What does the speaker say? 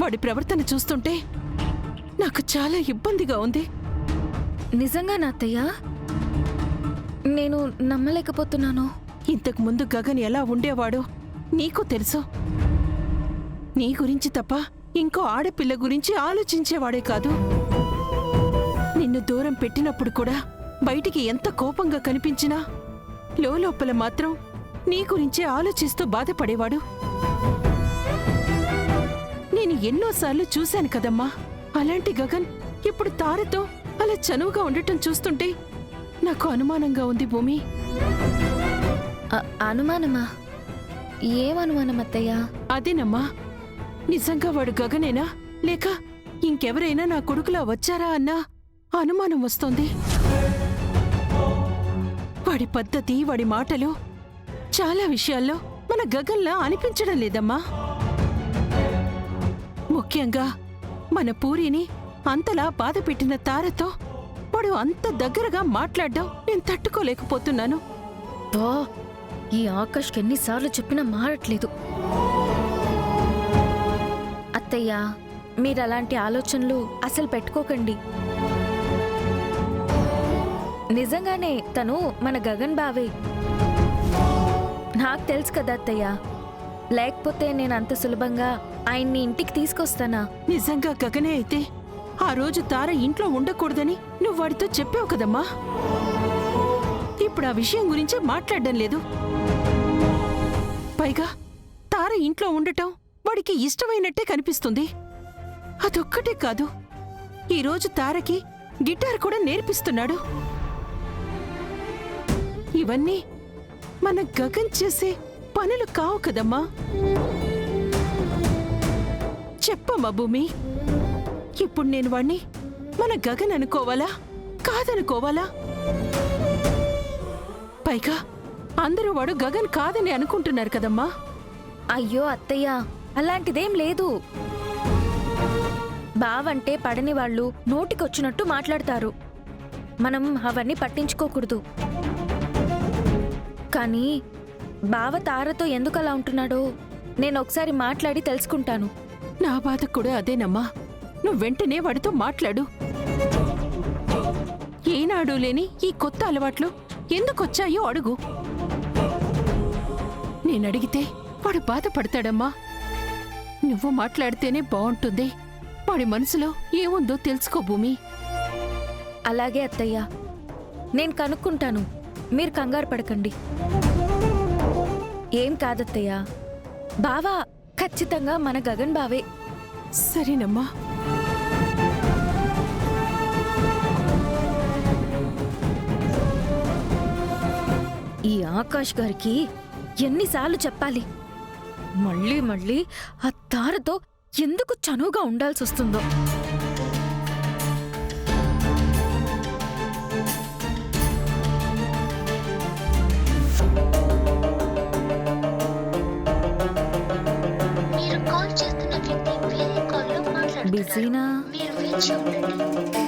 వాడి ప్రవర్తన చూస్తుంటే నాకు చాలా ఇబ్బందిగా ఉంది. నిజంగా నా అత్తయ్య, నేను నమ్మలేకపోతున్నాను. ఇంతకు ముందు గగన్ ఎలా ఉండేవాడో నీకు తెలుసు. నీ గురించి తప్ప ఇంకో ఆడపిల్ల గురించి ఆలోచించేవాడే కాదు. నిన్ను దూరం పెట్టినప్పుడు కూడా బయటికి ఎంత కోపంగా కనిపించినా లోపల మాత్రం నీ గురించే ఆలోచిస్తూ బాధపడేవాడు. నేను ఎన్నోసార్లు చూశాను కదమ్మా. అలాంటి గగన్ ఇప్పుడు తారతో అలా చనువుగా ఉండటం చూస్తుంటే నాకు అనుమానంగా ఉంది భూమి. అనుమానమా? ఏమనుమానం అత్తయ్య? అదేనమ్మా, నిజంగా వాడు గగనేనా లేక ఇంకెవరైనా నా కొడుకులా వచ్చారా అన్నా అనుమానం వస్తోంది. వాడి పద్ధతి, వాడి మాటలు చాలా విషయాల్లో మన గగన్లా అనిపించడం లేదమ్మా. ముఖ్యంగా మన పూరిని అంతలా బాధ పెట్టిన తారతో వాడు అంత దగ్గరగా మాట్లాడడం నేను తట్టుకోలేకపోతున్నాను. ఈ ఆకాష్కి ఎన్నిసార్లు చెప్పినా మారట్లేదు. అత్తయ్య, మీరలాంటి ఆలోచనలు అసలు పెట్టుకోకండి. నిజంగానే తను మన గగన్ బావే. నాకు తెలుసు కదా అత్తయ్య, లేకపోతే నేను అంత సులభంగా ఆయన్ని ఇంటికి తీసుకొస్తానా? నిజంగా గగనే అయితే ఆ రోజు తార ఇంట్లో ఉండకూడదని నువ్వు వాడితో చెప్పావు కదమ్మా. ఇప్పుడు ఆ విషయం గురించే మాట్లాడడం లేదు. పైగా తార ఇంట్లో ఉండటం వాడికి ఇష్టమైనట్టే కనిపిస్తుంది. అదొక్కటే కాదు, ఈరోజు తారకి గిటార్ కూడా నేర్పిస్తున్నాడు. ఇవన్నీ మన గగన్ చేసే పనులు కావు కదమ్మా. చెప్పమ్మా భూమి, ఇప్పుడు నేను వాణ్ణి మన గగన్ అనుకోవాలా కాదనుకోవాలా? పైగా అందరూ వాడు గగన్ కాదని అనుకుంటున్నారు కదమ్మా. అయ్యో అత్తయ్య, అలాంటిదేం లేదు. బావంటే పడని వాళ్ళు నోటికొచ్చినట్టు మాట్లాడతారు. మనం అవన్నీ పట్టించుకోకూడదు. కానీ బావ తారతో ఎందుకు అలా ఉంటున్నాడో నేను ఒకసారి మాట్లాడి తెలుసుకుంటాను. నా బాధ కూడా అదేనమ్మా. నువ్వు వెంటనే వాడితో మాట్లాడు. ఏనాడు లేని ఈ కొత్త అలవాట్లు ఎందుకొచ్చాయో అడుగు. నేనడిగితే వాడు బాధపడతాడమ్మా. నువ్వు మాట్లాడితేనే బావుంటుంది. వాడి మనసులో ఏముందో తెలుసుకో భూమి. అలాగే అత్తయ్య, నేను కనుక్కుంటాను. మీరు కంగారు పడకండి. ఏం కాదత్తయ్య, బావా ఖచ్చితంగా మన గగన్ బావే. సరేనమ్మా. ఈ ఆకాష్ గారికి ఎన్నిసార్లు చెప్పాలి? మళ్ళీ మళ్ళీ ఆ తారతో ఎందుకు చనువుగా ఉండాల్సి వస్తుందో. మీరు కాల్ చేస్తున్న వ్యక్తి వేరే కాల్లో మాట్లాడుతున్నారు. బిజీనా? మీరు వేచి ఉండండి.